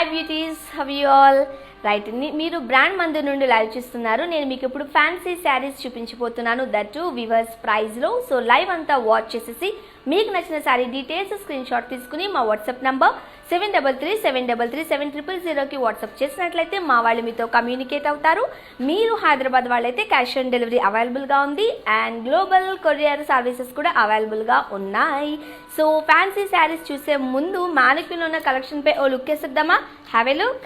Hi beauties, have you all. Right, మీరు brand మందు నుండి లైవ్ చూస్తున్నారు. నేను మీకు ఇప్పుడు ఫ్యాన్సీ శారీస్ చూపించబోతున్నాను, దట్ టు వివర్స్ ప్రైస్లో. సో లైవ్ అంతా వాచ్ చేసేసి మీకు నచ్చిన శారీ డీటెయిల్స్ స్క్రీన్ షాట్ తీసుకుని మా వాట్సాప్ నంబర్ 7337337000కి వాట్సాప్ చేసినట్లయితే మా వాళ్ళు మీతో కమ్యూనికేట్ అవుతారు. మీరు హైదరాబాద్ వాళ్ళైతే క్యాష్ ఆన్ డెలివరీ అవైలబుల్గా ఉంది అండ్ గ్లోబల్ కొరియర్ సర్వీసెస్ కూడా అవైలబుల్గా ఉన్నాయి. సో ఫ్యాన్సీ శారీస్ చూసే ముందు మానిక్యూలో ఉన్న కలెక్షన్పై ఓ లుక్ వేసేద్దామా? Have a look.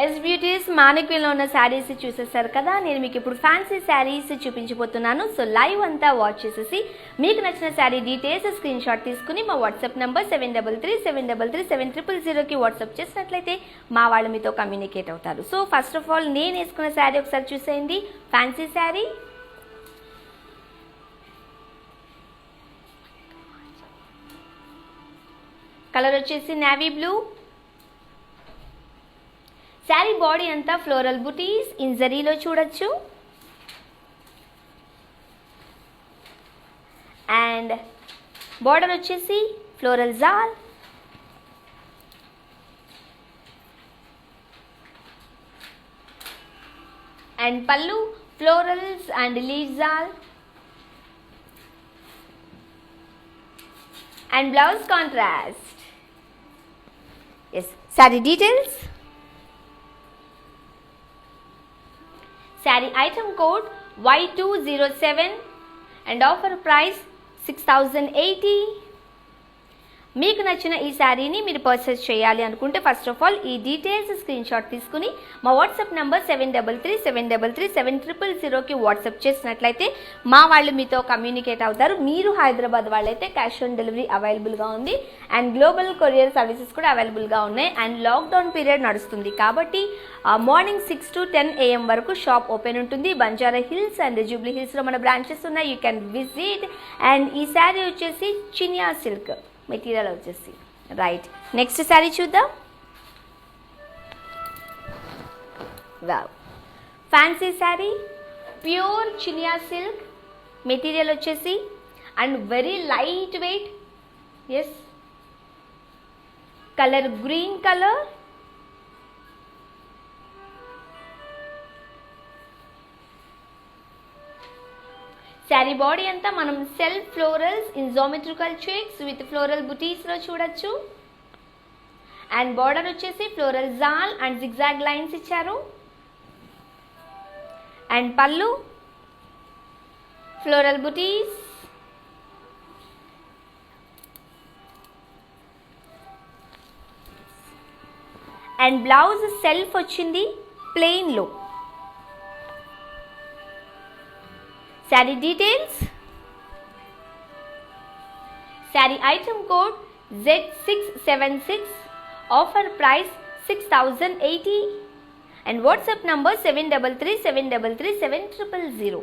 Yes beauties, మానిక్యూలో ఉన్న శారీస్ చూసేసారు కదా. నేను మీకు ఇప్పుడు ఫ్యాన్సీ శారీస్ చూపించబోతున్నాను. సో లైవ్ అంతా వాచ్ చేసేసి మీకు నచ్చిన శారీ డీటెయిల్స్ స్క్రీన్ షాట్ తీసుకుని మా వాట్సాప్ నెంబర్ 7337337000కి వాట్సాప్ చేసినట్లయితే మా వాళ్ళు మీతో కమ్యూనికేట్ అవుతారు. సో ఫస్ట్ ఆఫ్ ఆల్ నేను వేసుకున్న శారీ ఒకసారి చూసేయండి. ఫ్యాన్సీ శారీ, కలర్ వచ్చేసి నేవీ బ్లూ. శారీ బాడీ అంతా ఫ్లోరల్ బుటీస్ ఇన్ జరీలో చూడొచ్చు. అండ్ బార్డర్ వచ్చేసి ఫ్లోరల్ జాల్. అండ్ పళ్ళు florals and leave jaal. And blouse contrast. Yes, saree details. Saree item code Y207 and offer price 6080. మీకు నచ్చిన ఈ శారీని మీరు పర్చేస్ చేయాలి అనుకుంటే ఫస్ట్ ఆఫ్ ఆల్ ఈ డీటెయిల్స్ స్క్రీన్ షాట్ తీసుకుని మా వాట్సాప్ నెంబర్ 7337337000కి వాట్సాప్ చేసినట్లయితే మా వాళ్ళు మీతో కమ్యూనికేట్ అవుతారు. మీరు హైదరాబాద్ వాళ్ళైతే క్యాష్ ఆన్ డెలివరీ అవైలబుల్గా ఉంది అండ్ గ్లోబల్ కొరియర్ సర్వీసెస్ కూడా అవైలబుల్గా ఉన్నాయి. అండ్ లాక్డౌన్ పీరియడ్ నడుస్తుంది కాబట్టి మార్నింగ్ 6 to 10 AM వరకు షాప్ ఓపెన్ ఉంటుంది. బంజారా హిల్స్ అండ్ జూబ్లీ హిల్స్లో మన బ్రాంచెస్ ఉన్నాయి. You can visit. అండ్ ఈ శారీ వచ్చేసి చినియా సిల్క్ మెటీరియల్ వచ్చేసి. రైట్, నెక్స్ట్ శారీ చూద్దాం. Wow, fancy saree, pure Chiniya silk material వచ్చేసి and very light weight. Yes, colour green colour. Saree body అంతా మనం self florals in geometrical checks with floral బుటీస్లో చూడొచ్చు. అండ్ బార్డర్ వచ్చేసి floral jaal and zigzag lines ఇచ్చారు. And pallu floral butis. And blouse self వచ్చింది ప్లెయిన్లో. Saree details. Saree item code Z676. Offer price 6080 and WhatsApp number 7337337000.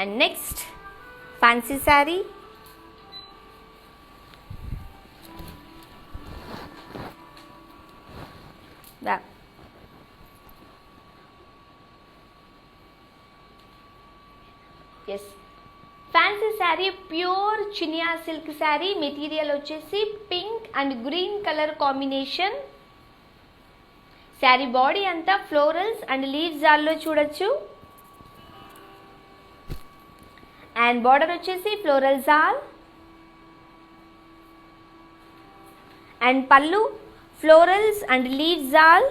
And next fancy saree. Wow. Yes, fancy saree, pure Chiniya silk saree. Material వచ్చేసి pink and green colour combination. Saree body అంతా florals and leaves జాల్లో చూడొచ్చు. And border వచ్చేసి floral jaal. And pallu florals and leaves all,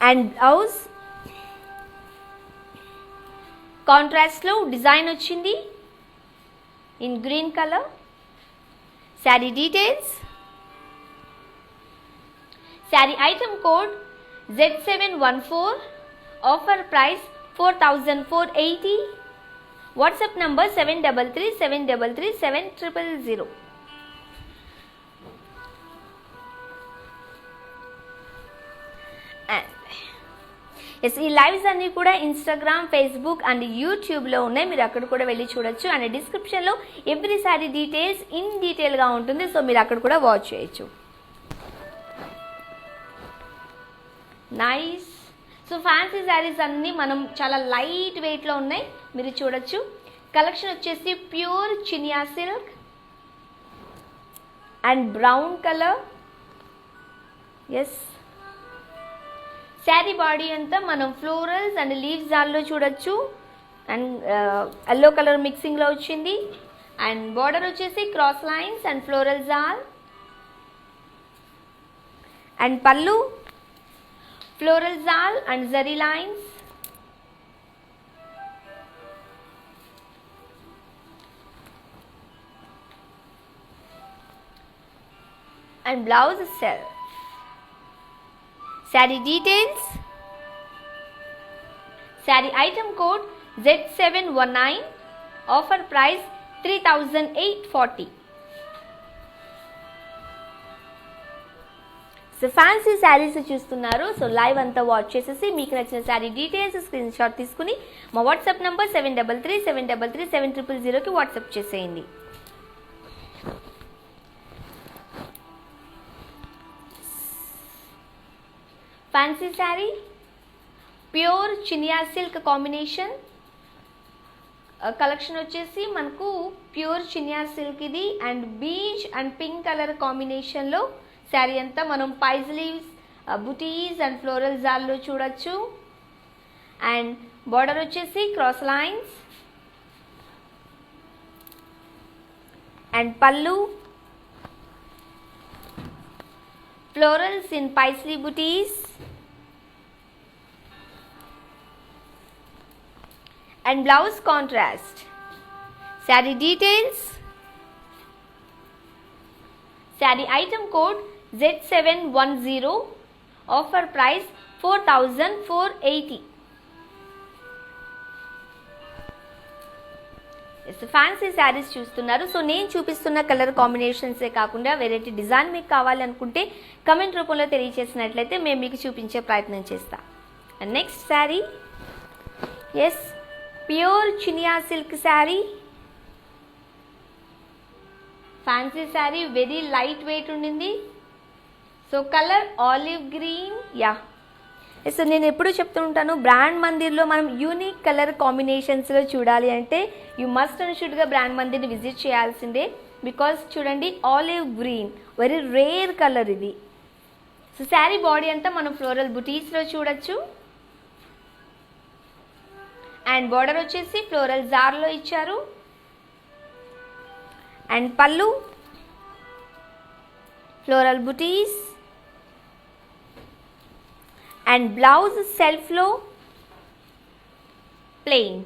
and blouse contrast లో design వచ్చింది in green colour. Saree details, sari item code Z714, offer price 4480, WhatsApp number 7337337000. Yes, ఈ lives అన్నీ కూడా Instagram, Facebook and యూట్యూబ్లో ఉన్నాయి. మీరు అక్కడ కూడా వెళ్ళి చూడొచ్చు. అండ్ డిస్క్రిప్షన్లో ఎవ్రీ సారీ డీటెయిల్స్ ఇన్ డీటెయిల్గా ఉంటుంది. సో మీరు అక్కడ కూడా వాచ్ చేయొచ్చు. నైస్. సో ఫ్యాన్సీ శారీస్ అన్నీ మనం చాలా లైట్ వెయిట్లో ఉన్నాయి, మీరు చూడొచ్చు. కలెక్షన్ వచ్చేసి pure Chiniya silk and brown colour. Yes, sari body అంతా మనం ఫ్లోరల్స్ అండ్ లీవ్స్ దానిలో చూడొచ్చు. అండ్ ఎల్లో కలర్ మిక్సింగ్లో వచ్చింది. అండ్ బార్డర్ వచ్చేసి cross lines and floral jaal. And pallu floral jaal and zari lines. And blouse self. Saree details, sari item code Z719, offer price 3840. So fancy sarees చూస్తున్నారు. So live అంతా watch చేసేసి మీకు నచ్చిన శారీ డీటెయిల్స్ స్క్రీన్ షాట్ తీసుకుని మా వాట్సాప్ నంబర్ 7337337000కి వాట్సాప్ చేసేయండి. Fancy saree pure Chiniya silk combination collection వచ్చేసి మనకు ప్యూర్ చినియా సిల్క్ ఇది. And beach and pink colour కాంబినేషన్లో శారీ అంతా మనం పైజ్లీవ్స్, బుటీస్ అండ్ ఫ్లోరల్ జాల్లో చూడొచ్చు. అండ్ బార్డర్ వచ్చేసి క్రాస్ లైన్స్. అండ్ పళ్ళు florals in Paisley buttis. And blouse contrast. Saree details, saree item code Z710, offer price 4480. Fancy sarees చూస్తున్నారు. సో నేను చూపిస్తున్న కలర్ కాంబినేషన్సే కాకుండా వెరైటీ డిజైన్ మీకు కావాలనుకుంటే కమెంట్ రూపంలో తెలియజేసినట్లయితే మేము మీకు చూపించే ప్రయత్నం చేస్తాం. And next saree, yes, pure Chiniya silk saree. Fancy saree very light weight ఉండింది. So colour olive green. Ya, so నేను ఎప్పుడు చెప్తూ ఉంటాను, బ్రాండ్ మందిర్లో మనం యూనిక్ కలర్ కాంబినేషన్స్లో చూడాలి అంటే యూ మస్ట్ అండ్ షుడ్గా బ్రాండ్ మందిర్ని విజిట్ చేయాల్సిందే. బికాస్ చూడండి, olive green very rare colour ఇది. సో శారీ బాడీ అంతా మనం ఫ్లోరల్ బుటీస్లో చూడొచ్చు. అండ్ బార్డర్ వచ్చేసి ఫ్లోరల్ జార్లో ఇచ్చారు. And pallu floral butis. And blouse సెల్ఫ్లో plain.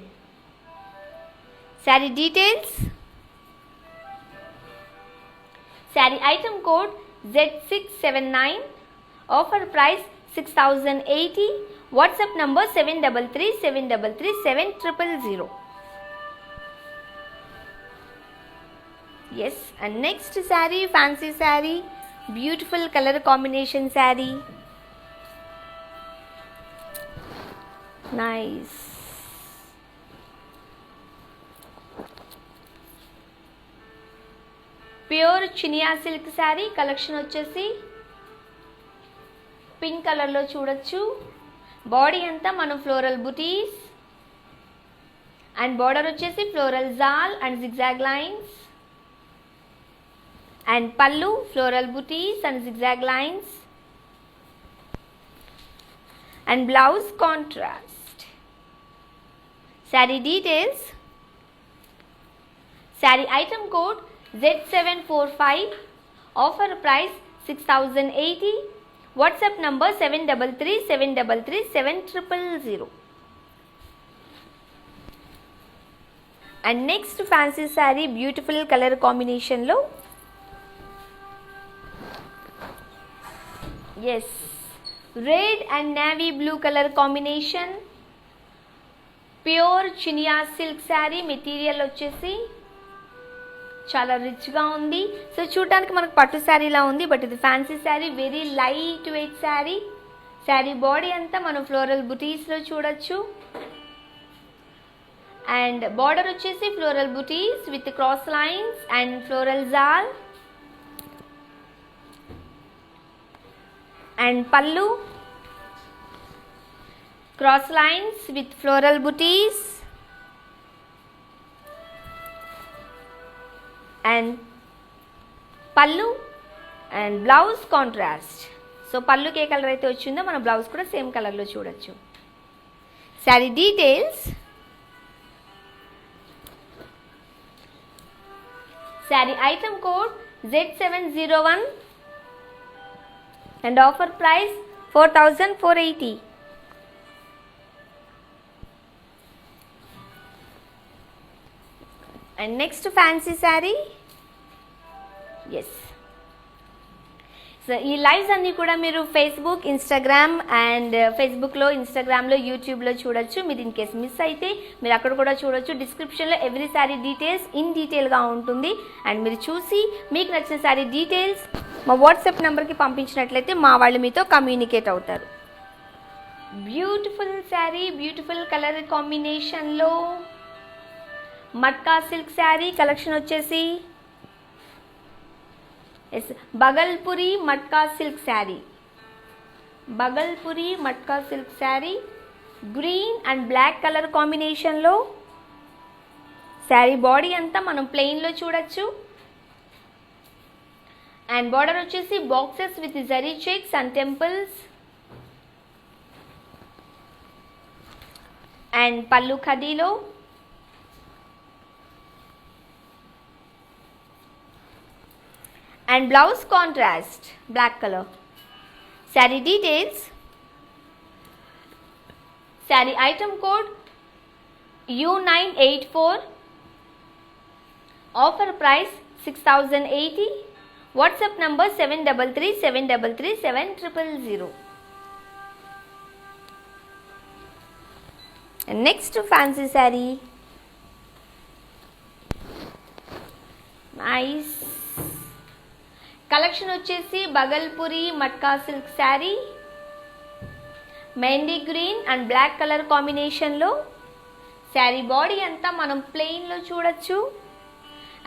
Saree details, sari item code Z679, offer price 6080, WhatsApp number 7337337000. Yes, and next saree fancy saree, beautiful colour combination saree. Nice. Pure Chiniya silk sari collection వచ్చేసి పింక్ కలర్లో చూడొచ్చు. బాడీ అంతా మనం ఫ్లోరల్ బుటీస్. అండ్ బార్డర్ వచ్చేసి floral jaal and zigzag lines. And pallu floral butis and zigzag lines. And blouse contrast. Saree details, sari item code Z745, offer price 6080, WhatsApp number 733 and next fancy saree beautiful color combination lo, yes, red and navy blue color combination, pure chinia silk saree, material వచ్చేసి చాలా rich గా ఉంది. So చూడడానికి మనకు పట్టు శారీ లా ఉంది, but ఇది fancy saree, very light weight saree. Saree body అంతా మనం ఫ్లోరల్ బుటీస్ లో చూడొచ్చు. అండ్ బార్డర్ వచ్చేసి floral butis with cross lines and floral jaal. And pallu cross lines with floral booties and pallu and blouse contrast. So pallu ke color aithe vachindho mana blouse kuda same color lo chudochu. Saree details, saree item code Z701 and offer price 4480. And next fancy saree, yes. So ఈ lives అన్నీ కూడా మీరు Facebook, Instagram and ఫేస్బుక్లో, ఇన్స్టాగ్రామ్లో, యూట్యూబ్లో చూడొచ్చు. మీరు in case miss అయితే మీరు అక్కడ కూడా చూడొచ్చు. డిస్క్రిప్షన్లో ఎవ్రీ శారీ డీటెయిల్స్ ఇన్ డీటెయిల్గా ఉంటుంది. అండ్ మీరు చూసి మీకు నచ్చిన శారీ డీటెయిల్స్ మా వాట్సాప్ నెంబర్కి పంపించినట్లయితే మా వాళ్ళు మీతో కమ్యూనికేట్ అవుతారు. బ్యూటిఫుల్ శారీ, బ్యూటిఫుల్ కలర్ కాంబినేషన్లో మట్కా సిల్క్ శారీ కలెక్షన్ వచ్చేసి yes Bhagalpuri matka silk sari, Bhagalpuri matka silk sari green and black colour కాంబినేషన్లో. శారీ బాడీ అంతా మనం ప్లెయిన్లో చూడొచ్చు. అండ్ బార్డర్ వచ్చేసి boxes with zari checks and temples. And pallu ఖదీలో. And blouse contrast black color. Saree details, saree item code U984, offer price 6080, WhatsApp number 733 and next fancy saree, nice collection వచ్చేసి Bhagalpuri matka silk saree, mehndi green and black colour కాంబినేషన్లో. Sari body అంతా మనం ప్లెయిన్లో చూడొచ్చు.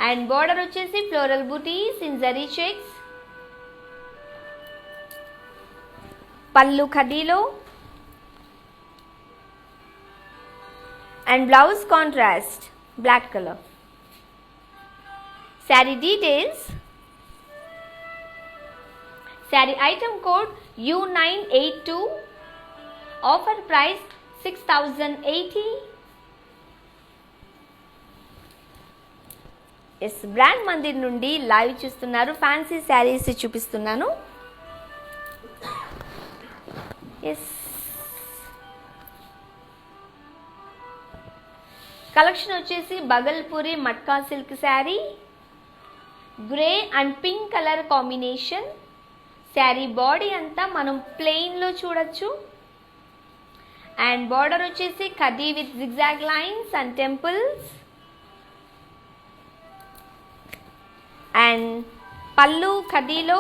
And border వచ్చేసి floral butis in zari checks. Pallu ఖదీలో and blouse contrast black colour. Saree details, sari item code U982, offer price 6080. Yes brand Mandir నుండి live చూస్తున్నారు. ఫ్యాన్సీ శారీస్ చూపిస్తున్నాను. ఎస్ కలెక్షన్ వచ్చేసి Bhagalpuri matka silk saree, grey and pink colour combination. Saree body అంతా మనం ప్లెయిన్లో చూడొచ్చు. అండ్ బార్డర్ వచ్చేసి ఖదీ with zigzag lines and temples. And pallu ఖదీలో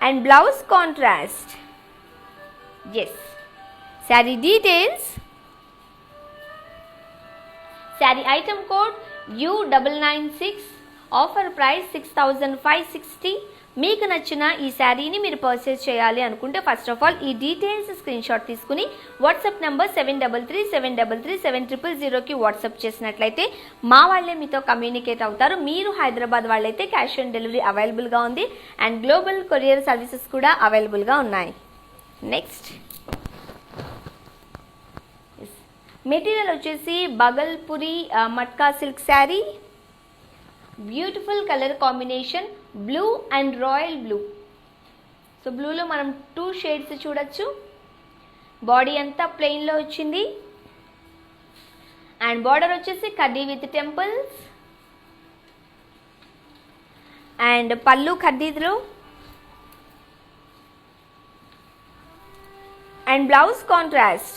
and blouse contrast. Yes saree details, sari item code U996, offer price 6560. మీకు నచ్చిన ఈ శారీని మీరు పర్చేస్ చేయాలి అనుకుంటే ఫస్ట్ ఆఫ్ ఆల్ ఈ డీటెయిల్స్ స్క్రీన్ షాట్ తీసుకుని వాట్సాప్ నెంబర్ 733 వాట్సాప్ చేసినట్లయితే మా వాళ్ళే మీతో కమ్యూనికేట్ అవుతారు. మీరు హైదరాబాద్ వాళ్ళైతే క్యాష్ ఆన్ డెలివరీ అవైలబుల్గా ఉంది అండ్ గ్లోబల్ కొరియర్ సర్వీసెస్ కూడా అవైలబుల్గా ఉన్నాయి. నెక్స్ట్ మెటీరియల్ వచ్చేసి Bhagalpuri matka silk saree, beautiful colour combination blue and royal blue. So బ్లూలో మనం 2 షేడ్స్ చూడొచ్చు. బాడీ అంతా ప్లెయిన్లో వచ్చింది అండ్ బార్డర్ వచ్చేసి కడ్డీ విత్ టెంపుల్స్ అండ్ పళ్ళు కడ్డీలో and blouse contrast.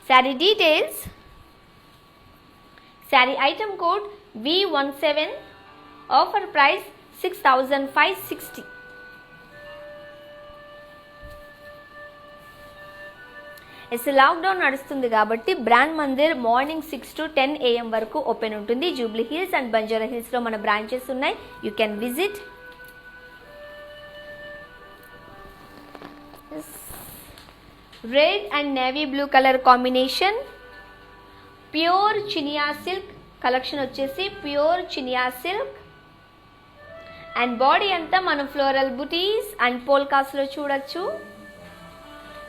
Saree details. Sari item code V17, offer price 6560. Lockdown నడుస్తుంది కాబట్టి brand Mandir morning 6 to 10 AM వరకు ఓపెన్ ఉంటుంది. జూబ్లీ హిల్స్ అండ్ బంజారా హిల్స్లో మన బ్రాంచెస్ ఉన్నాయి. You can visit. Red and navy blue colour combination, pure Chiniya silk collection వచ్చేసి pure Chiniya silk and body అంతా మనం ఫ్లోరల్ బుటీస్ అండ్ పోల్కాస్లో చూడొచ్చు.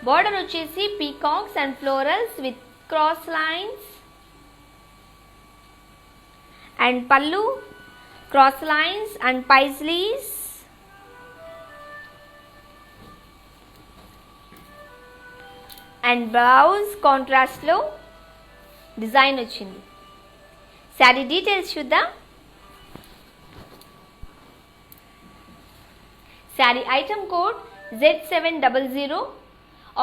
బార్డర్ వచ్చేసి peacocks and florals with cross lines and pallu cross lines and paisleys and blouse కాంట్రాస్ట్లో design వచ్చింది. Sari details చూద్దాం. Saree item code Z700,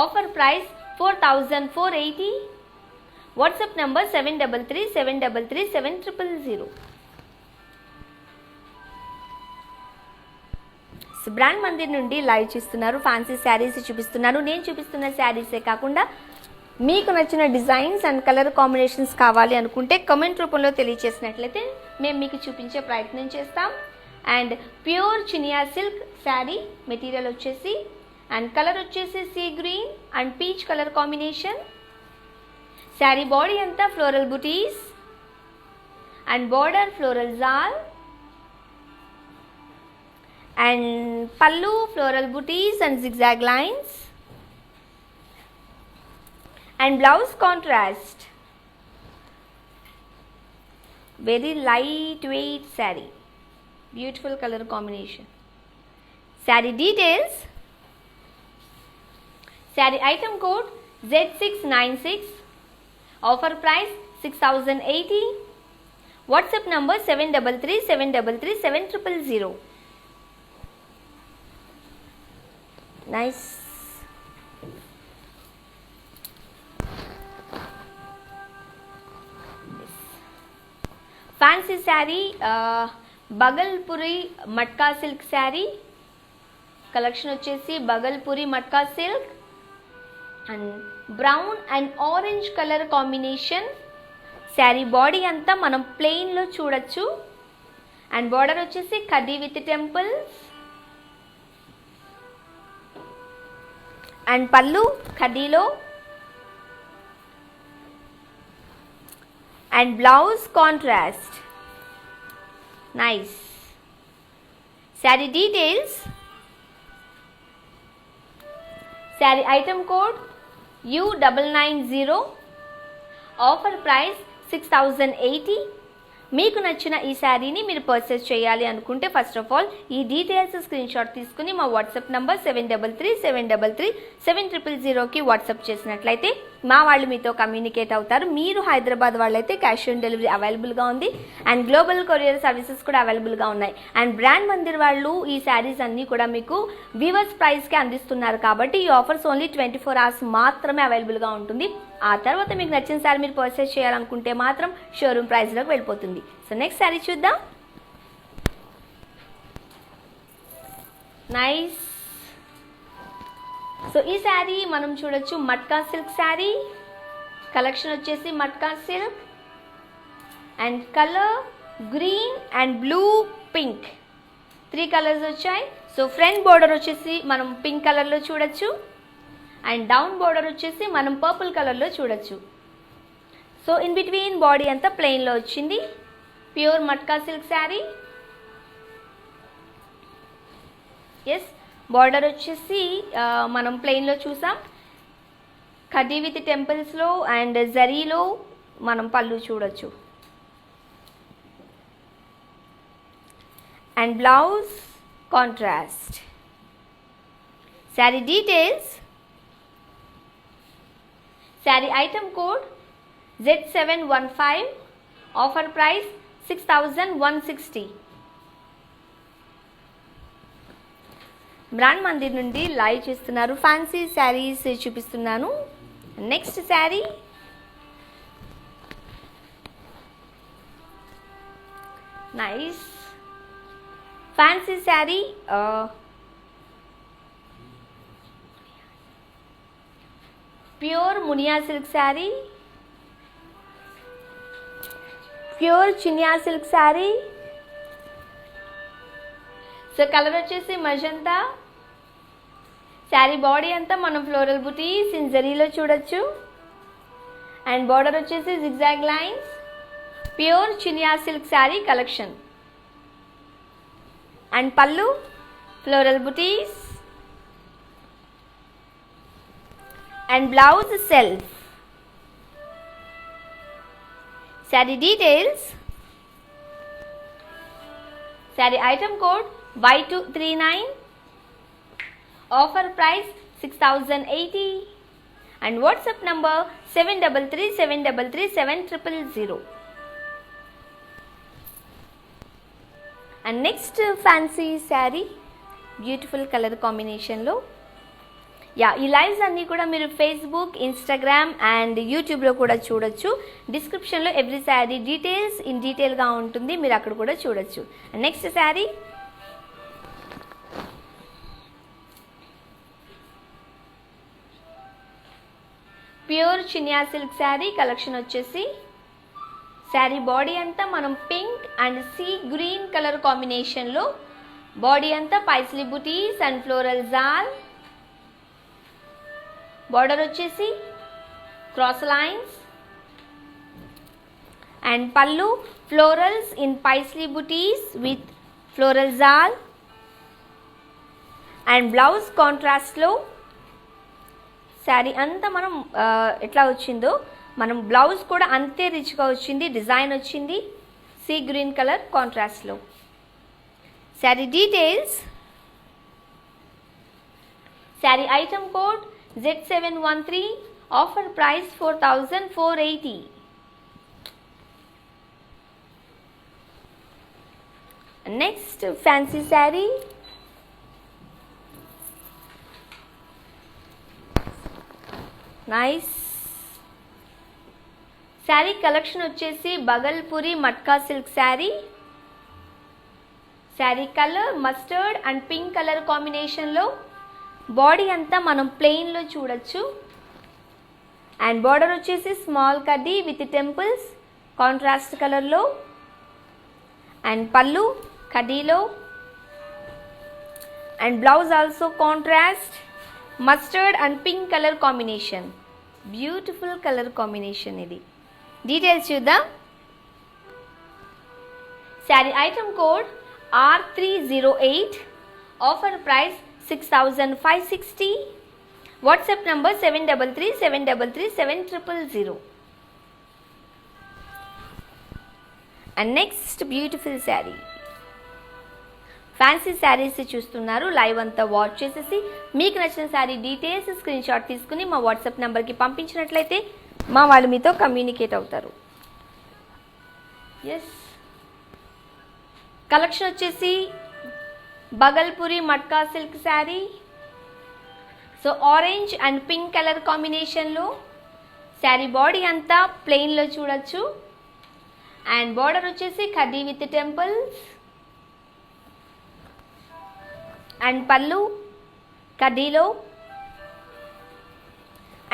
offer price 4480. WhatsApp number 7337337000. Brand Mandir నుండి లైవ్ చూస్తున్నారు. ఫ్యాన్సీ శారీస్ చూపిస్తున్నారు. నేను చూపిస్తున్న శారీసే కాకుండా మీకు నచ్చిన డిజైన్స్ అండ్ కలర్ కాంబినేషన్స్ కావాలి అనుకుంటే కమెంట్ రూపంలో తెలియచేసినట్లయితే మేము మీకు చూపించే ప్రయత్నం చేస్తాం. And pure Chiniya silk saree material వచ్చేసి అండ్ కలర్ వచ్చేసి sea green and peach colour combination. Saree body అంతా floral butis and border floral jaal and పల్లు floral butis and zigzag lines and blouse contrast. Very light weight sari, beautiful colour combination. Saree details. Sari item code Z696, offer price 6080. WhatsApp number 7337337000. Nice. Fancy sari Bhagalpuri matka silk sari collection వచ్చేసి Bhagalpuri matka silk and brown and orange colour combination. Saree body అంతా మనం ప్లెయిన్లో చూడొచ్చు and border వచ్చేసి కడ్డీ with temples and pallu కడ్డీలో and blouse contrast. Nice. Saree details. Sari item code U990, offer price 6080. మీకు నచ్చిన ఈ శారీని మీరు పర్చేస్ చేయాలి అనుకుంటే ఫస్ట్ ఆఫ్ ఆల్ ఈ డీటెయిల్స్ స్క్రీన్ షాట్ తీసుకుని మా వాట్సాప్ నంబర్ 7337337000కి వాట్సాప్ చేసినట్లయితే మా వాళ్ళు మీతో కమ్యూనికేట్ అవుతారు. మీరు హైదరాబాద్ వాళ్ళైతే క్యాష్ ఆన్ డెలివరీ అవైలబుల్గా ఉంది అండ్ గ్లోబల్ కొరియర్ సర్వీసెస్ కూడా అవైలబుల్గా ఉన్నాయి. అండ్ బ్రాండ్ మందిర్ వాళ్ళు ఈ శారీస్ అన్నీ కూడా మీకు వీవర్స్ ప్రైస్కి అందిస్తున్నారు కాబట్టి ఈ ఆఫర్స్ ఓన్లీ 24 hours మాత్రమే అవైలబుల్గా ఉంటుంది. ఆ తర్వాత మీకు నచ్చిన శారీ మీరు పర్చేస్ చేయాలనుకుంటే మాత్రం షోరూమ్ ప్రైస్లోకి వెళ్ళిపోతుంది. సో నెక్స్ట్ శారీ చూద్దాం. నైస్. సో ఈ శారీ మనం చూడొచ్చు మట్కా సిల్క్ శారీ కలెక్షన్ వచ్చేసి matka silk and colour green and blue pink 3 colours వచ్చాయి. సో ఫ్రంట్ బోర్డర్ వచ్చేసి మనం పింక్ కలర్లో చూడొచ్చు అండ్ డౌన్ బోర్డర్ వచ్చేసి మనం పర్పుల్ కలర్లో చూడొచ్చు. సో ఇన్ బిట్వీన్ బాడీ అంతా ప్లెయిన్లో వచ్చింది. Pure matka silk sari. Yes border వచ్చేసి మనం ప్లెయిన్లో చూసాం. కడ్డీ విత్ టెంపుల్స్లో అండ్ జరీలో మనం పళ్ళు చూడొచ్చు. And blouse contrast. Saree details. Sari item code Z715. Offer price 6160. Brand Mandir నుండి లైవ్ చేస్తున్నారు. ఫ్యాన్సీ శారీస్ చూపిస్తున్నాను. Next saree nice fancy saree. Pure Muniya silk sari, pure Chiniya silk sari. So colour వచ్చేసి మజంతా. శారీ బాడీ అంతా మనం ఫ్లోరల్ బుటీస్ ఇన్ జరీలో చూడొచ్చు. అండ్ బార్డర్ వచ్చేసి zigzag lines. Pure Chiniya silk sari collection. And pallu floral butis. And blouse self. Saree details. Sari item code Y239. Offer price 6080. And WhatsApp number 7337337000. And next fancy saree beautiful colour కాంబినేషన్లో. ఈ lives అన్నీ కూడా మీరు ఫేస్బుక్, ఇన్స్టాగ్రామ్ అండ్ యూట్యూబ్లో కూడా చూడొచ్చు. డిస్క్రిప్షన్లో ఎవ్రీ శారీ డీటెయిల్స్ ఇన్ డీటెయిల్గా ఉంటుంది, మీరు అక్కడ కూడా చూడొచ్చు. Next sari pure Chiniya silk sari collection వచ్చేసి. శారీ బాడీ అంతా మనం pink and see green colour కాంబినేషన్లో. బాడీ అంతా పైస్లీ బుటీస్ అండ్ ఫ్లోరల్ జాల్. బార్డర్ వచ్చేసి క్రాస్ లైన్స్. అండ్ పళ్ళు florals in Paisley buttis with floral jaal. And blouse కాంట్రాస్ట్లో. శారీ అంతా మనం ఎట్లా వచ్చిందో మనం బ్లౌజ్ కూడా అంతే రిచ్గా వచ్చింది. డిజైన్ వచ్చింది సీ గ్రీన్ కలర్ కాంట్రాస్ట్లో. Saree details. Sari item code Z713. Offer price 4480. Next fancy saree nice saree collection వచ్చేసి Bhagalpuri matka silk saree. Saree colour mustard and pink colour కాంబినేషన్లో. బాడీ అంతా మనం ప్లెయిన్లో చూడొచ్చు. అండ్ బార్డర్ వచ్చేసి స్మాల్ కడ్డీ విత్ టెంపుల్స్ కాంట్రాస్ట్ కలర్లో. అండ్ పళ్ళు కడ్డీలో. And blouse also contrast mustard and pink colour combination. Beautiful colour combination ఇది. డీటెయిల్స్ చూద్దాం. Saree item code R308. Offer price 6560. WhatsApp number 7337337000. And next beautiful sari. Fancy sarees చూస్తున్నారు. Live అంతా watch చేసేసి మీకు నచ్చిన శారీ డీటెయిల్స్ స్క్రీన్ షాట్ తీసుకుని మా వాట్సాప్ నెంబర్కి పంపించినట్లయితే మా వాళ్ళు మీతో కమ్యూనికేట్ అవుతారు. ఎస్ కలెక్షన్ వచ్చేసి Bhagalpuri matka silk sari. So orange and pink colour కాంబినేషన్లో. శారీ బాడీ అంతా ప్లెయిన్లో చూడొచ్చు. అండ్ బార్డర్ వచ్చేసి కడ్డీ విత్ టెంపుల్స్. అండ్ పళ్ళు కడ్డీలో.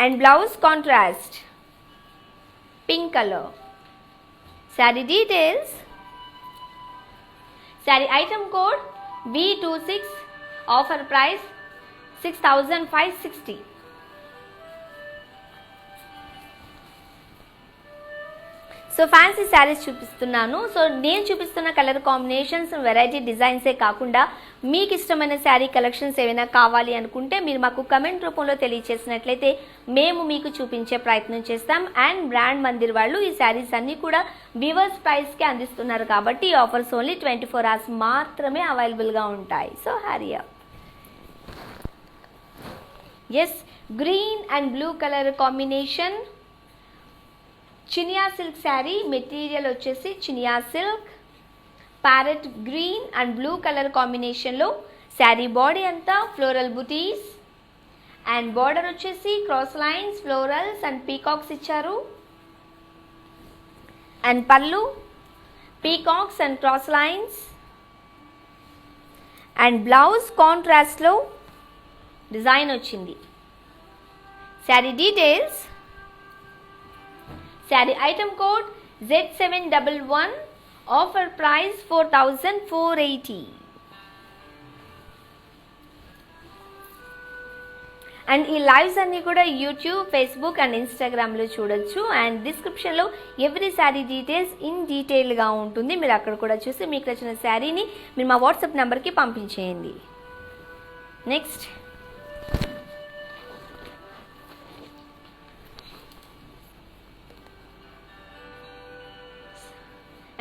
And blouse contrast pink colour. Saree details. Sari item code B26. Offer price 6560. So fancy saris చూపిస్తున్నాను. సో నేను చూపిస్తున్న కలర్ కాంబినేషన్స్, వెరైటీ డిజైన్సే కాకుండా మీకు ఇష్టమైన శారీ కలెక్షన్స్ ఏమైనా కావాలి అనుకుంటే మీరు మాకు కమెంట్ రూపంలో తెలియచేసినట్లయితే మేము మీకు చూపించే ప్రయత్నం చేస్తాం. అండ్ బ్రాండ్ మందిర్ వాళ్ళు ఈ శారీస్ అన్నీ కూడా వివర్స్ ప్రైస్కి అందిస్తున్నారు కాబట్టి ఈ ఆఫర్స్ ఓన్లీ 24 hours మాత్రమే అవైలబుల్గా ఉంటాయి. So hurry up. Yes, green and blue colour combination Chiniya silk saree. Material వచ్చేసి Chiniya silk, parrot green and blue colour కాంబినేషన్లో శారీ బాడీ అంతా ఫ్లోరల్ బుటీస్ అండ్ బార్డర్ వచ్చేసి cross lines, florals and peacocks ఇచ్చారు. And pallu peacocks and cross lines and blouse కాంట్రాస్ట్లో design వచ్చింది. Sari details, sari item code Z711, offer price 4480. And ఈ lives అన్నీ కూడా YouTube, Facebook and ఇన్స్టాగ్రామ్లో చూడొచ్చు. అండ్ డిస్క్రిప్షన్లో ఎవ్రీ శారీ డీటెయిల్స్ ఇన్ డీటెయిల్గా ఉంటుంది. మీరు అక్కడ కూడా చూసి మీకు నచ్చిన శారీని మీరు మా వాట్సాప్ నెంబర్కి పంపించేయండి. నెక్స్ట్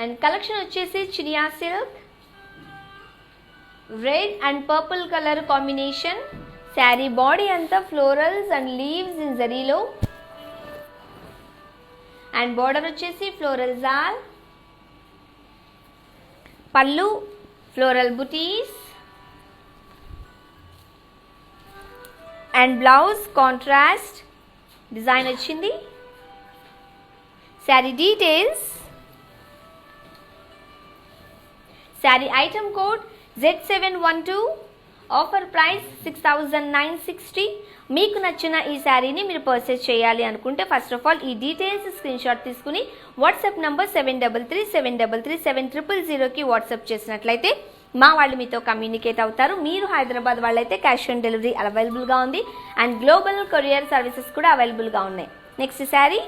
అండ్ కలెక్షన్ వచ్చేసి Chiniya silk, red and purple colour combination. Saree body అంతా ఫ్లోరల్స్ అండ్ లీవ్స్ ఇన్ జరీలో అండ్ బార్డర్ వచ్చేసి ఫ్లోరల్ జాల్. పళ్ళు floral butis and blouse contrast design వచ్చింది. Sari details, sari item code Z712, offer price 6960. మీకు నచ్చిన ఈ శారీని మీరు పర్చేస్ చేయాలి అనుకుంటే ఫస్ట్ ఆఫ్ ఆల్ ఈ డీటెయిల్స్ స్క్రీన్ షాట్ తీసుకుని వాట్సాప్ నంబర్ 7337337000కి వాట్సాప్ చేసినట్లయితే మా వాళ్ళు మీతో కమ్యూనికేట్ అవుతారు. మీరు హైదరాబాద్ వాళ్ళైతే క్యాష్ ఆన్ డెలివరీ అవైలబుల్గా ఉంది అండ్ గ్లోబల్ కొరియర్ సర్వీసెస్ కూడా అవైలబుల్గా ఉన్నాయి. Next saree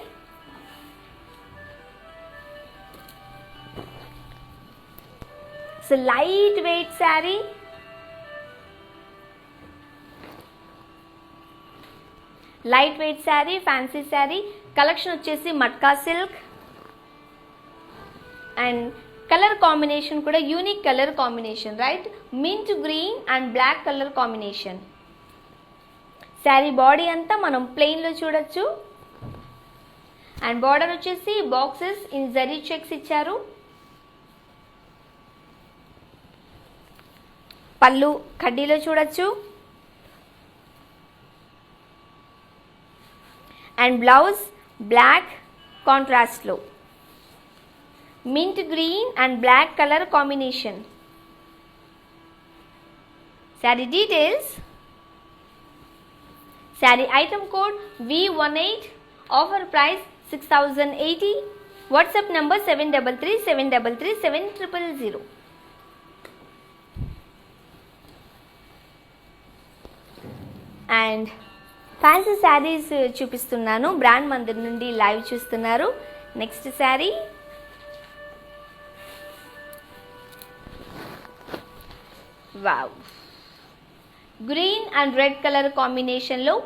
light weight saree. Light weight saree, fancy saree. Collection వచ్చేసి matka silk and colour combination కూడా unique colour combination, right? Mint green and black colour combination. Saree body అంతా మనం ప్లెయిన్లో చూడొచ్చు అండ్ బార్డర్ వచ్చేసి బాక్సెస్ ఇన్ జరీ చెక్స్ ఇచ్చారు. పళ్ళు కడ్డీలో చూడొచ్చు అండ్ బ్లౌజ్ బ్లాక్ కాంట్రాస్ట్లో mint green and black colour combination. Saree details, sari item code V18, offer price 6080. WhatsApp number 7337337000. And fancy saris చూపిస్తున్నాను. బ్రాండ్ మందిర్ నుండి లైవ్ చూస్తున్నారు. Next saree wow, green and red colour కాంబినేషన్లో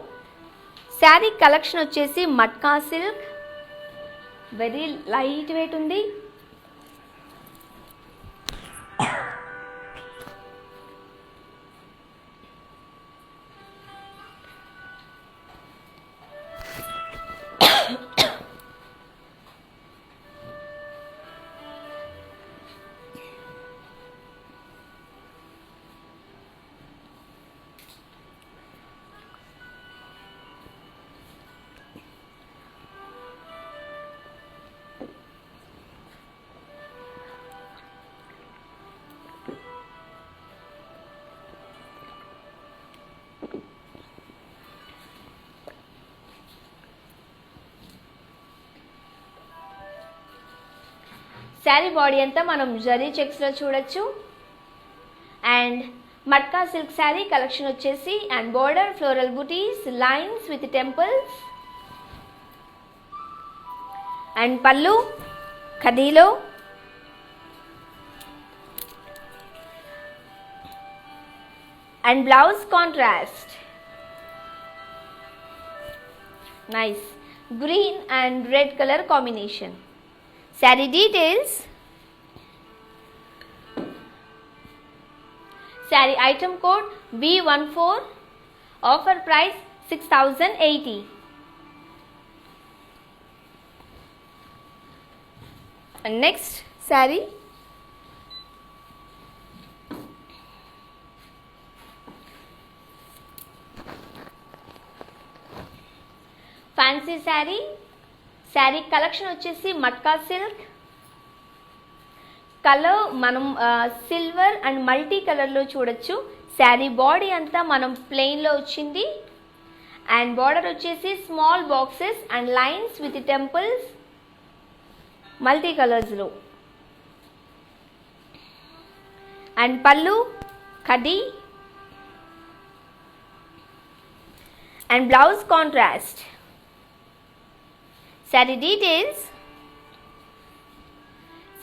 శారీ కలెక్షన్ వచ్చేసి matka silk, very light weight ఉంది. Saree body అంతా మనం జరీ చెక్స్లో చూడొచ్చు and matka silk sari collection వచ్చేసి and border floral butis lines with temples and పళ్ళు ఖదీలో and blouse contrast, nice green and red color combination. Saree details, saree item code B14, offer price 6080. And next saree, fancy saree collection వచ్చేసి matka silk colour మనం silver and multi కలర్లో చూడొచ్చు. Sari body అంతా మనం ప్లెయిన్లో వచ్చింది and border వచ్చేసి small boxes and lines with temples multi కలర్స్లో. And పళ్ళు khadi and blouse contrast. Saree details,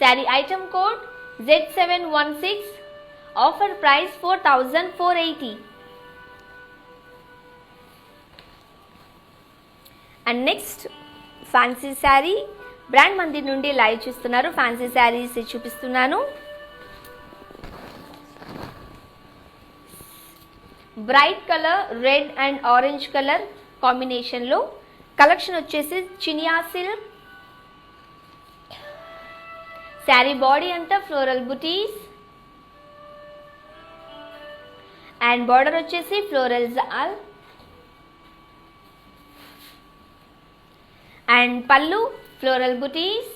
saree item code Z716, offer price 4480. And next fancy saree, brand Mandir నుండి లైవ్ చూస్తున్నారు. ఫ్యాన్సీ శారీస్ చూపిస్తున్నాను. Bright colour red and orange colour కాంబినేషన్లో collection వచ్చేసి Chiniya silk. Saree body అంతా floral butis and border వచ్చేసి floral jaal and pallu floral butis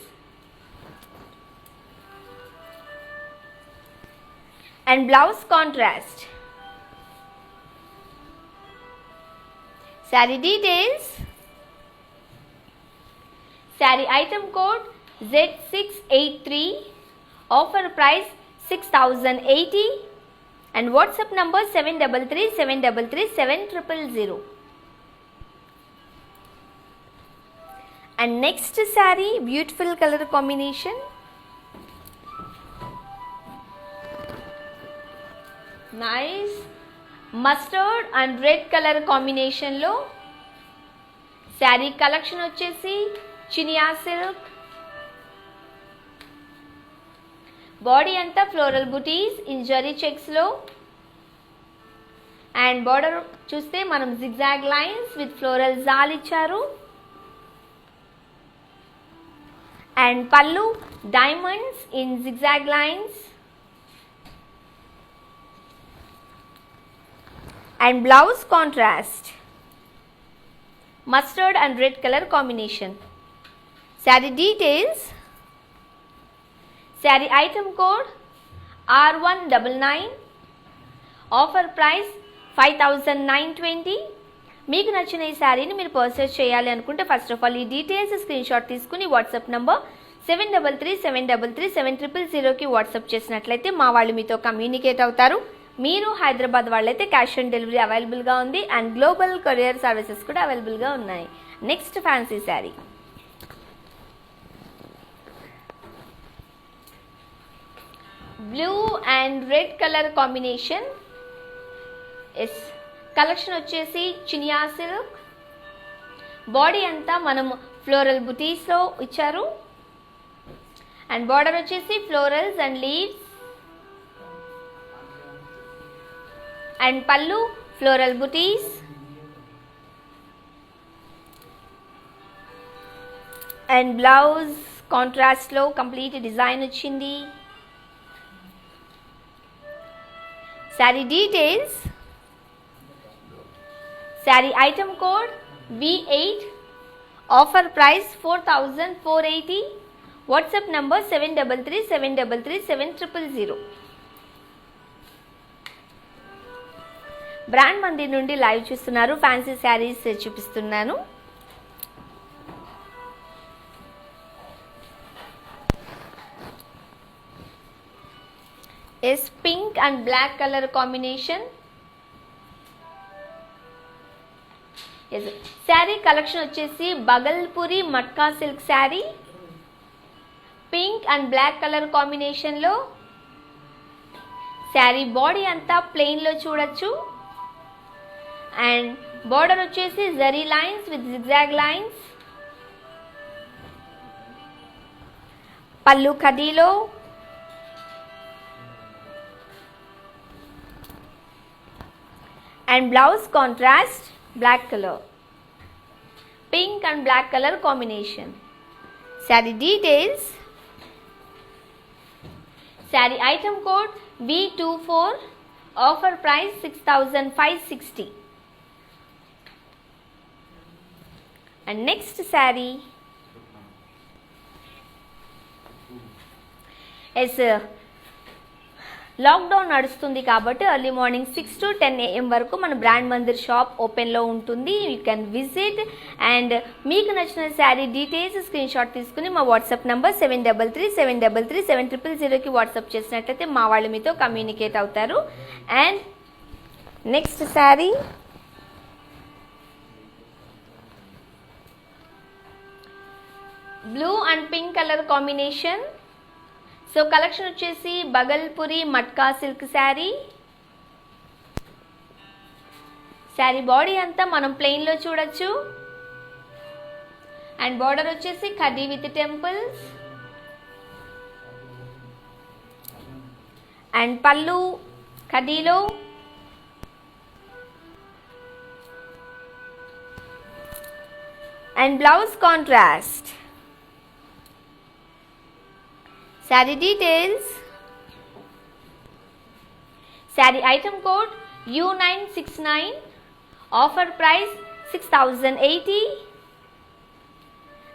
and blouse contrast. Saree details, saree item code Z683, offer price 6080 and WhatsApp number 7337337000. And next saree, beautiful color combination, nice mustard and red color combination lo saree collection వచ్చేసి Chiniya silk. Body అంతా floral buttis injury చెక్స్లో and border చూస్తే మనం zigzag lines with floral జాల్ ఇచ్చారు and పళ్ళు diamonds in zigzag lines and blouse contrast mustard and red color combination. Saree details, saree item code R199, offer price 5920. మీకు నచ్చిన ఈ శారీని మీరు పర్చేస్ చేయాలి అనుకుంటే ఫస్ట్ ఆఫ్ ఆల్ ఈ డీటెయిల్స్ స్క్రీన్ షాట్ తీసుకుని వాట్సాప్ నంబర్ 7337337000కి వాట్సాప్ చేసినట్లయితే మా వాళ్ళు మీతో కమ్యూనికేట్ అవుతారు. మీరు హైదరాబాద్ వాళ్ళైతే క్యాష్ ఆన్ డెలివరీ అవైలబుల్గా ఉంది అండ్ గ్లోబల్ కొరియర్ సర్వీసెస్ కూడా అవైలబుల్గా ఉన్నాయి. Next fancy sari, blue and red colour combination. Yes collection వచ్చేసి చినియా సిల్క్. బాడీ అంతా మనం ఫ్లోరల్ బుటీస్లో ఇచ్చారు అండ్ బార్డర్ వచ్చేసి florals and leaves and pallu floral butis and blouse కాంట్రాస్ట్లో కంప్లీట్ డిజైన్ వచ్చింది. Sari details, sari item code V8, offer price 4480. WhatsApp number 7337337000. Brand Mandir నుండి live చూస్తున్నారు. ఫ్యాన్సీ శారీస్ చూపిస్తున్నాను. Yes pink and black colour combination. Yes sari collection వచ్చేసి Bhagalpuri matka silk saree. Pink and black colour కాంబినేషన్లో. Sari body అంతా ప్లెయిన్లో చూడొచ్చు. అండ్ బార్డర్ వచ్చేసి zari lines with zigzag lines. పళ్ళు ఖడీలో. And blouse contrast black colour, pink and black colour combination. Saree details. Sari item code B24, offer price 6560. And next saree. Yes, lockdown నడుస్తుంది కాబట్టి early morning 6 to 10 AM వరకు మన బ్రాండ్ మందిర్ షాప్ ఓపెన్లో ఉంటుంది. You can visit. And మీకు నచ్చిన శారీ డీటెయిల్స్ స్క్రీన్ షాట్ తీసుకుని మా వాట్సాప్ నంబర్ 7337337000కి వాట్సాప్ చేసినట్లయితే మా వాళ్ళు మీతో కమ్యూనికేట్ అవుతారు. And next sari. Blue and pink colour combination. So collection వచ్చేసి బగల్పురి మట్కా సిల్క్ శారీ. శారీ బాడీ అంతా మనం ప్లెయిన్లో చూడొచ్చు. అండ్ బార్డర్ వచ్చేసి ఖడీ విత్ టెంపుల్స్. అండ్ పళ్ళు ఖడీలో. And blouse contrast. Saree details. Saree item code U969, offer price 6080,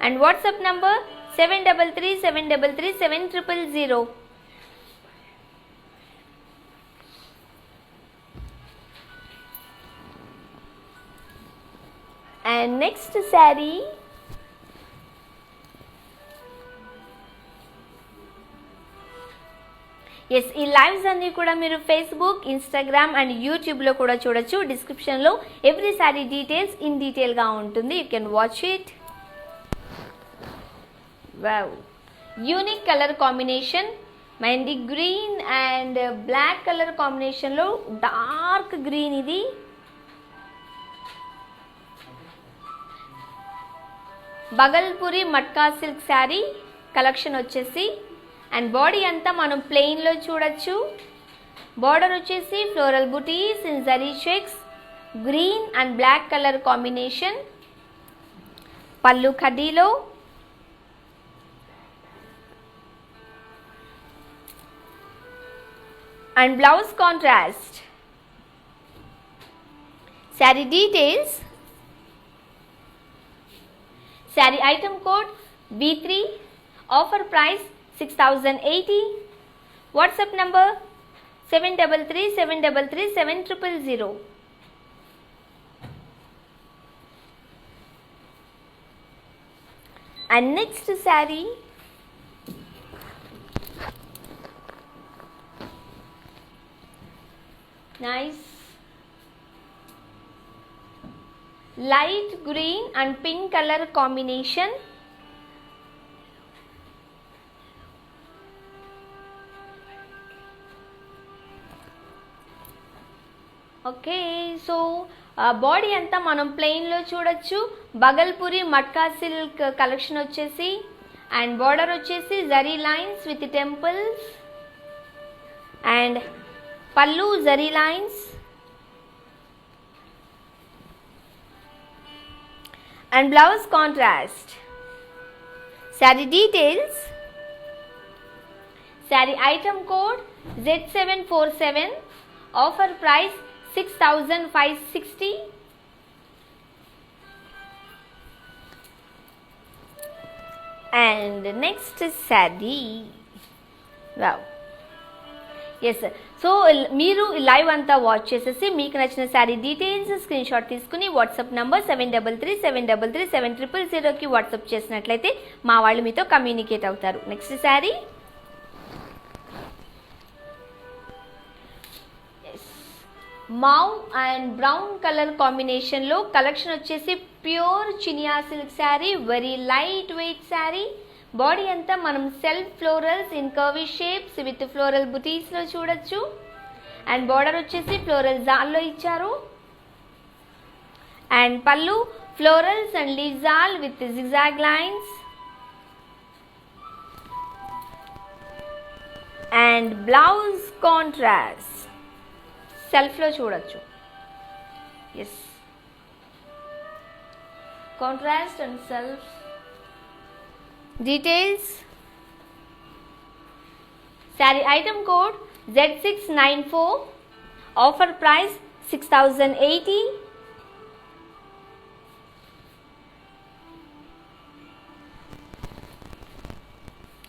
and WhatsApp number 7337337000. And next saree. Yes, ఈ lives అన్నీ కూడా మీరు ఫేస్బుక్, ఇన్స్టాగ్రామ్ అండ్ యూట్యూబ్లో కూడా చూడొచ్చు. డిస్క్రిప్షన్లో ఎవ్రీ శారీ డీటెయిల్స్ ఇన్ డీటెయిల్గా ఉంటుంది. You can watch it. Wow, unique colour combination. Mehendi green and black colour కాంబినేషన్లో డార్క్ గ్రీన్ ఇది. బగల్పురి మట్కా సిల్క్ శారీ కలెక్షన్ వచ్చేసి. అండ్ బాడీ అంతా మనం ప్లెయిన్లో చూడొచ్చు. బార్డర్ వచ్చేసి floral butis in zari checks, green and black colour combination. పళ్ళు ఖడీలో. And blouse contrast. Saree details. Sari item code B3, offer price 6080. WhatsApp number 7337337000. And next saree. Nice light green and pink color combination. Okay, so body అంతా మనం ప్లెయిన్లో చూడొచ్చు. Bhagalpuri matka silk collection వచ్చేసి. And border వచ్చేసి zari lines with temples. And పళ్ళు zari lines. And blouse contrast. Saree details. Sari item code Z747, offer price 6560. And next saree. Wow. Yes, so మీరు live అంతా watch చేసేసి మీకు నచ్చిన శారీ డీటెయిల్స్ స్క్రీన్ షాట్ తీసుకుని వాట్సాప్ నంబర్ 7337337000కి వాట్సాప్ చేసినట్లయితే మా వాళ్ళు మీతో కమ్యూనికేట్ అవుతారు. Next saree. మావ్ and brown colour కాంబినేషన్లో కలెక్షన్ వచ్చేసి pure Chiniya silk saree, very light weight saree. Body అంతా మనం self florals in curvy shapes with floral బుటీస్లో చూడొచ్చు. అండ్ బార్డర్ వచ్చేసి ఫ్లోరల్ జాల్లో ఇచ్చారు. అండ్ పళ్ళు florals and leave jaal with zigzag lines. And blouse contrast సెల్ఫ్లో చూడొచ్చు. Yes, contrast and self details. Sari item code Z694, offer price 6080.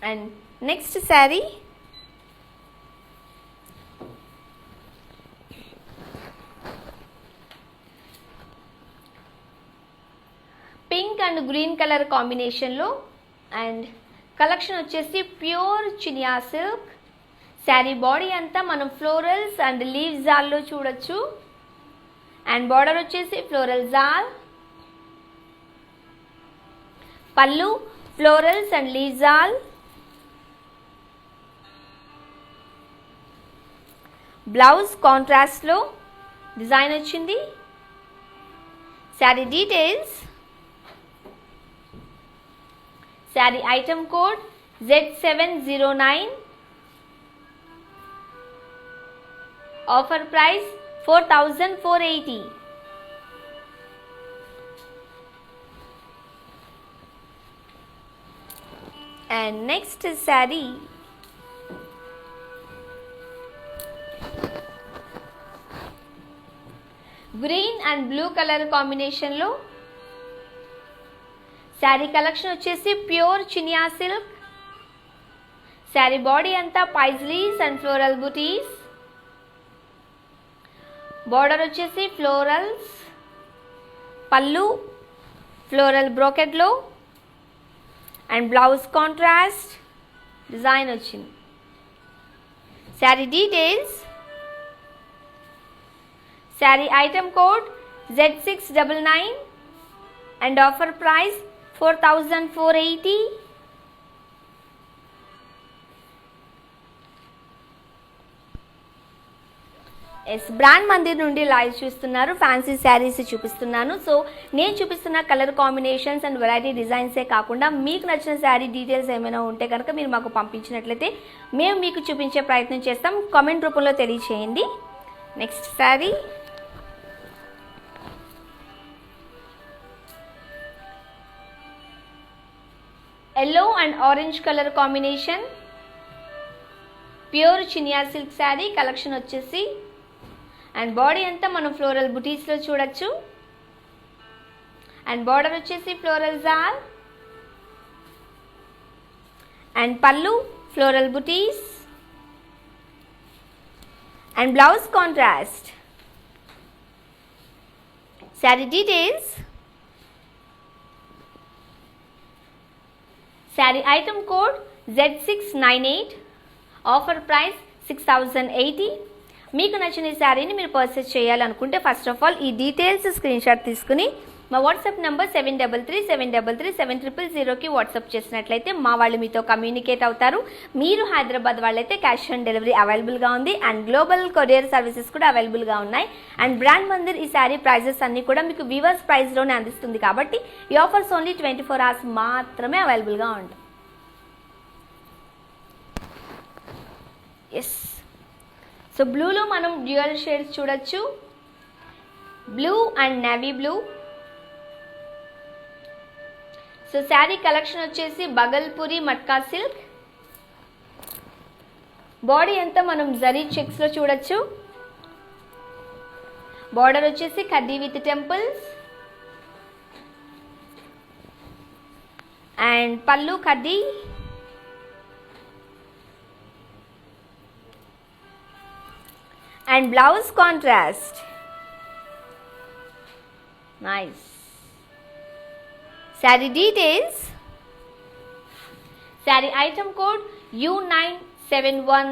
And next saree pink and green colour కాంబినేషన్లో. And collection వచ్చేసి pure Chiniya silk. Saree body అంతా మనం florals and leave జాల్లో చూడొచ్చు. And border వచ్చేసి floral jaal. పళ్ళు florals and leave jaal. Blouse కాంట్రాస్ట్లో design వచ్చింది. Sari details. Sari item code Z709, offer price 4480. And next saree green and blue colour కాంబినేషన్లో. శారీ కలెక్షన్ వచ్చేసి pure Chiniya silk. Saree body అంతా paisleys and floral butis. Border వచ్చేసి florals. పళ్ళు ఫ్లోరల్ బ్రోకెట్లో. అండ్ బ్లౌజ్ కాంట్రాస్ట్ డిజైన్ వచ్చింది. Sari details. Sari item code Z699 and offer price 4480. Yes, brand Mandir నుండి live చూస్తున్నారు. Fancy saris చూపిస్తున్నాను. సో నేను చూపిస్తున్న కలర్ కాంబినేషన్స్ అండ్ వెరైటీ డిజైన్సే కాకుండా మీకు నచ్చిన శారీ డీటెయిల్స్ ఏమైనా ఉంటే కనుక మీరు మాకు పంపించినట్లయితే మేము మీకు చూపించే ప్రయత్నం చేస్తాం. కామెంట్ రూపంలో తెలియచేయండి. Next sari yellow and orange colour combination. Pure Chiniya silk sari collection వచ్చేసి. అండ్ బాడీ అంతా మనం ఫ్లోరల్ బుటీస్లో చూడొచ్చు. అండ్ బార్డర్ వచ్చేసి floral jaal. And pallu floral butis. And blouse contrast. Saree details. Sari item code Z698, offer price 6080. మీకు నచ్చిన ఈ శారీని మీరు పర్చేస్ చేయాలనుకుంటే ఫస్ట్ ఆఫ్ ఆల్ ఈ డీటెయిల్స్ స్క్రీన్ షాట్ తీసుకుని మా వాట్సాప్ నెంబర్ 7337337000కి వాట్సాప్ చేసినట్లయితే మా వాళ్ళు మీతో కమ్యూనికేట్ అవుతారు. మీరు హైదరాబాద్ వాళ్ళైతే క్యాష్ ఆన్ డెలివరీ అవైలబుల్గా ఉంది. అండ్ గ్లోబల్ కొరియర్ సర్వీసెస్ కూడా అవైలబుల్గా ఉన్నాయి. అండ్ బ్రాండ్ మందిర్ ఈ శారీ ప్రైజెస్ అన్నీ కూడా మీకు వీవర్స్ ప్రైస్లోనే అందిస్తుంది. కాబట్టి ఈ ఆఫర్స్ ఓన్లీ 24 hours మాత్రమే అవైలబుల్గా ఉంటాయి. ఎస్, సో బ్లూలో మనం డ్యూయల్ షేడ్స్ చూడొచ్చు. Blue and navy blue. So sari collection వచ్చేసి బగల్పూరి మట్కా సిల్క్. బాడీ అంతా మనం జరీ చెక్స్లో చూడొచ్చు. బార్డర్ వచ్చేసి కడ్డీ విత్ టెంపుల్స్. అండ్ పళ్ళు కడ్డీ. And blouse contrast. Nice. Saree details. Saree item code U971,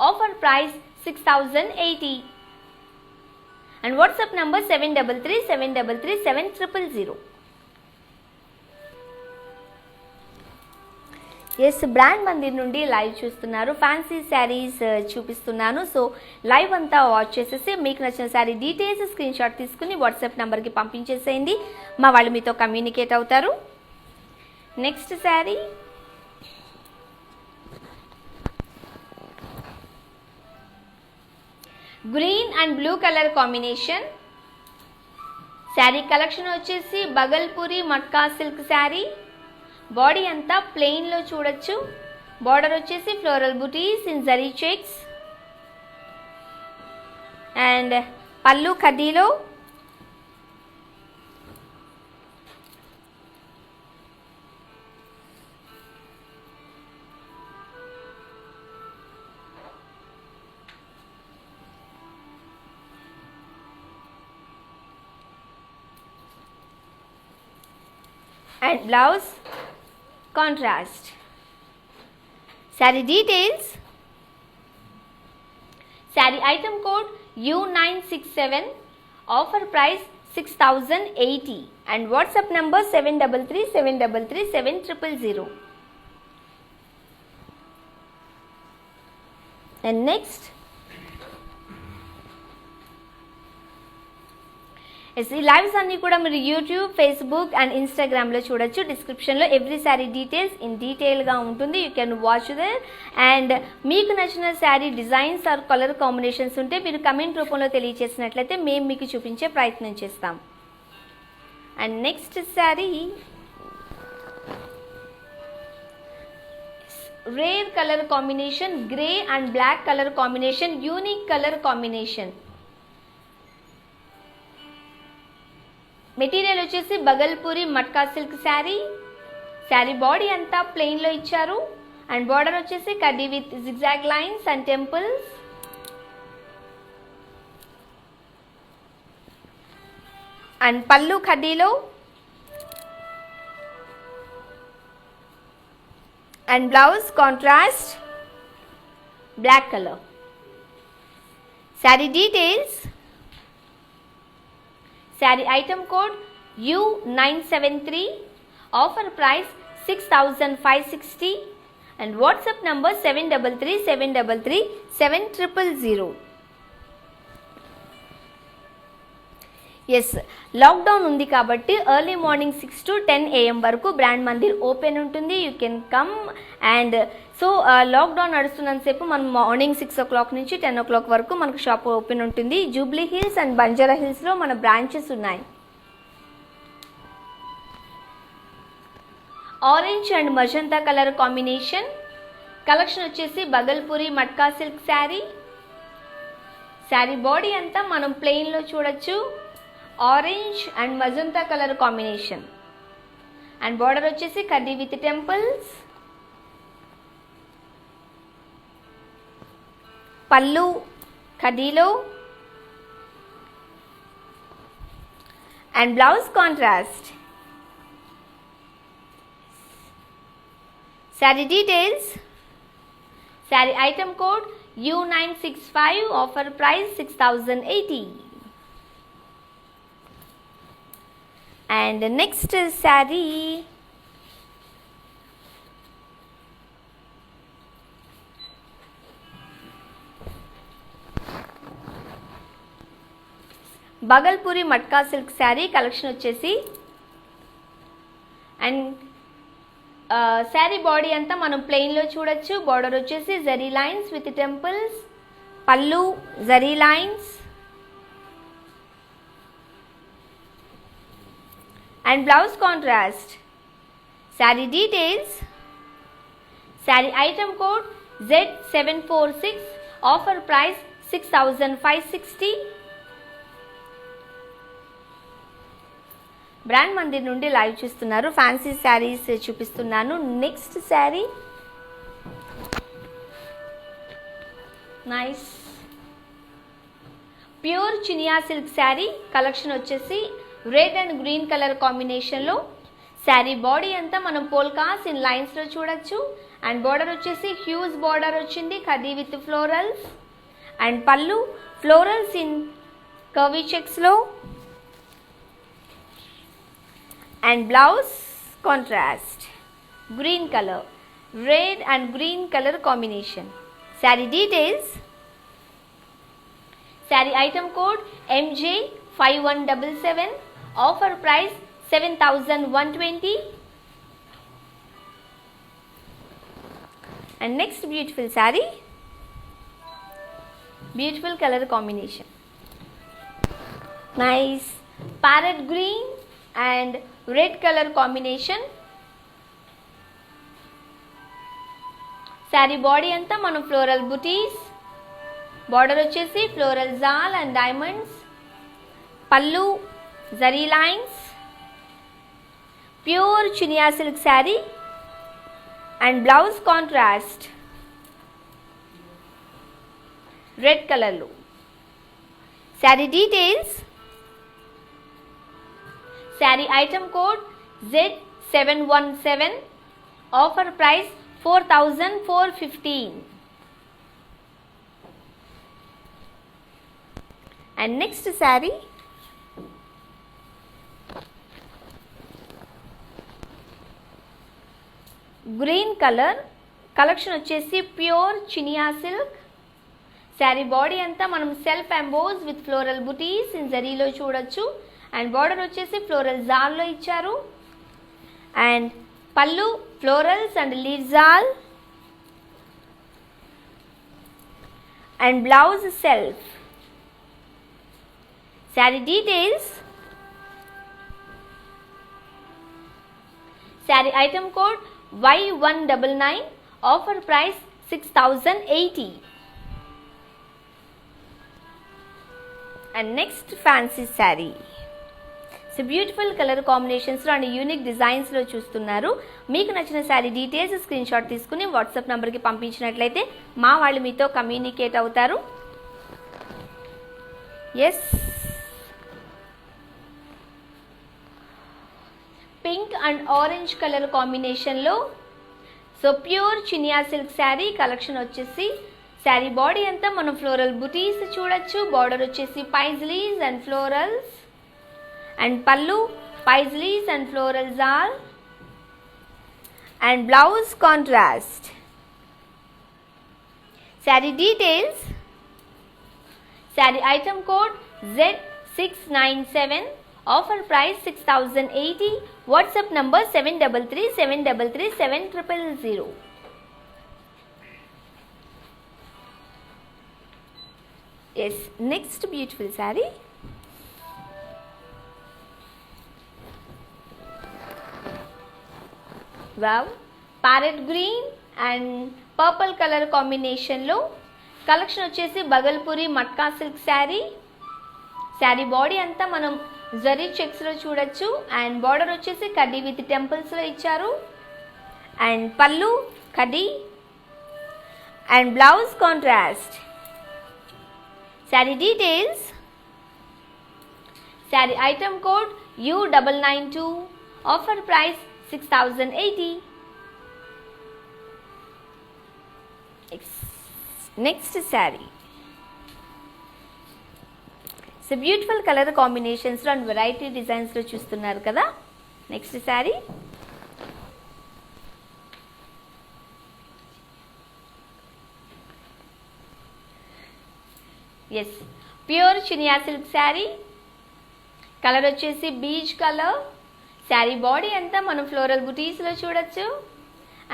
offer price 6080. And WhatsApp number 7337337000. Yes, brand Mandir నుండి లైవ్ చూస్తున్నారు. ఫ్యాన్సీ శారీస్ చూపిస్తున్నాను. సో లైవ్ అంతా వాచ్ చేసేసి మీకు నచ్చిన శారీ డీటెయిల్స్ స్క్రీన్ షాట్ తీసుకుని వాట్సాప్ నెంబర్కి పంపించేసేయండి. మా వాళ్ళు మీతో కమ్యూనికేట్ అవుతారు. Next saree green and blue colour combination. Sari collection వచ్చేసి బగల్పూరి మట్కా సిల్క్ శారీ. బాడీ అంతా ప్లెయిన్లో చూడొచ్చు. బార్డర్ వచ్చేసి floral butis in zari checks and పళ్ళు ఖదీలో. And blouse contrast. Saree details. Saree item code U967. Offer price 6080 and WhatsApp number 7337337000. And next, ఈ lives అన్నీ కూడా మీరు యూట్యూబ్, ఫేస్బుక్ అండ్ ఇన్స్టాగ్రామ్లో చూడొచ్చు. డిస్క్రిప్షన్లో ఎవ్రీ శారీ డీటెయిల్స్ ఇన్ డీటెయిల్గా ఉంటుంది. You can watch there. And మీకు నచ్చిన sari designs or colour combinations ఉంటే మీరు కమెంట్ రూపంలో తెలియచేసినట్లయితే మేము మీకు చూపించే ప్రయత్నం చేస్తాం. And next saree rare colour combination, grey and black colour combination, unique colour combination. Material వచ్చేసి బగల్పూరి మట్కా సిల్క్ శారీ. శారీ బాడీ అంతా ప్లెయిన్లో ఇచ్చారు అండ్ బార్డర్ వచ్చేసి కడ్డీ with zigzag lines and temples. And పళ్ళు ఖడ్డీలో and blouse contrast black colour. Saree details. Saree item code U973. Offer price 6560 and WhatsApp number 7337337000. Yes, lockdown ఉంది కాబట్టి ఎర్లీ మార్నింగ్ 6 to 10 AM వరకు బ్రాండ్ మందిర్ ఓపెన్ ఉంటుంది. You can come and so lockdown నడుస్తున్నంతసేపు మనం morning 6 o'clock నుంచి 10 o'clock వరకు మనకు shop open ఉంటుంది. జూబ్లీ హిల్స్ అండ్ బంజారా హిల్స్లో మన బ్రాంచెస్ ఉన్నాయి. Orange and magenta colour combination. Collection వచ్చేసి బగల్పూరి మట్కా సిల్క్ శారీ. శారీ బాడీ అంతా మనం ప్లెయిన్లో చూడొచ్చు. Orange and magenta colour combination and border వచ్చేసి కడ్డీ విత్ టెంపుల్స్. పళ్ళు ఖదీలో and blouse contrast. Saree details. Sari item code U965. Offer price 6080. And next saree Bhagalpuri matka silk sari. Collection వచ్చేసి అండ్ శారీ బాడీ అంతా మనం ప్లెయిన్లో చూడొచ్చు. బార్డర్ వచ్చేసి జరీ లైన్స్ విత్ టెంపుల్స్. పళ్ళు zari lines and blouse contrast. Saree details. Saree item code Z746. Offer price 6560. Brand Mandir నుండి live చూస్తున్నారు. Fancy saris చూపిస్తున్నాను. Next saree nice pure Chiniya silk sari. Collection వచ్చేసి రెడ్ అండ్ గ్రీన్ కలర్ కాంబినేషన్లో. శారీ బాడీ అంతా మనం పోల్కాస్ ఇన్ లైన్స్లో చూడొచ్చు అండ్ బార్డర్ వచ్చేసి హ్యూజ్ బార్డర్ వచ్చింది కడ్డీ విత్ ఫ్లోరల్స్ అండ్ పళ్ళు ఫ్లోరల్స్ ఇన్ కర్వీ చెక్స్లో and blouse contrast green colour. red and green color combination. Saree details. Saree item code MJ5177. Offer price 7120. And next beautiful saree. Beautiful color combination. Nice parrot green and red color combination. Saree body anta మనం floral booties, border వచ్చేసి floral zal and diamonds, pallu zari lines, pure chinia silk saree and blouse contrast red color lo. Saree details. Saree item code Z717. Offer price 4415. And next saree. Green color. Collection వచ్చేసి pure chinia silk. Saree body అంతా మనం self emboss with floral butis in జరీలో చూడొచ్చు. And border వచ్చేసి floral జాల్లో ఇచ్చారు. And పళ్ళు florals and leave jaal. And blouse self. Saree details. Sari item code Y199. Offer price 6080. And next fancy saree. So beautiful color combinations lo and unique designs lo చూస్తున్నారు. మీకు నచ్చిన saree details screen shot తీసుకుని WhatsApp number కి పంపించినట్లయితే మా వాళ్ళు మీతో communicate అవుతారు. yes, pink and orange color combination లో so pure Chiniya silk saree collection వచ్చేసి శారీ బాడీ అంతా మనం ఫ్లోరల్ బుటీస్ చూడొచ్చు. బార్డర్ వచ్చేసి పైజ్లీస్ అండ్ ఫ్లోరల్స్. అండ్ పళ్ళు paisleys and floral jaal. And blouse contrast. Saree details. Sari item code Z697. Offer price 6080. WhatsApp number 7337337000. yes, next beautiful saree. wow, parrot green and purple color combination లో collection వచ్చేసి Bhagalpuri matka silk saree. Saree body అంతా మనం zari checks లో చూడొచ్చు. And border వచ్చేసి కడ్డీ with temples లో ఇచ్చారు. అండ్ పళ్ళు కడ్డీ and blouse contrast. Saree details. Saree item code U992. Offer price 6080. Next saree. So beautiful color combinations and variety designs lo చూస్తున్నారు కదా. Next saree. yes, pure Chiniya silk saree. Colour వచ్చేసి peach colour. Saree body అంతా మనం floral butis లో చూడొచ్చు.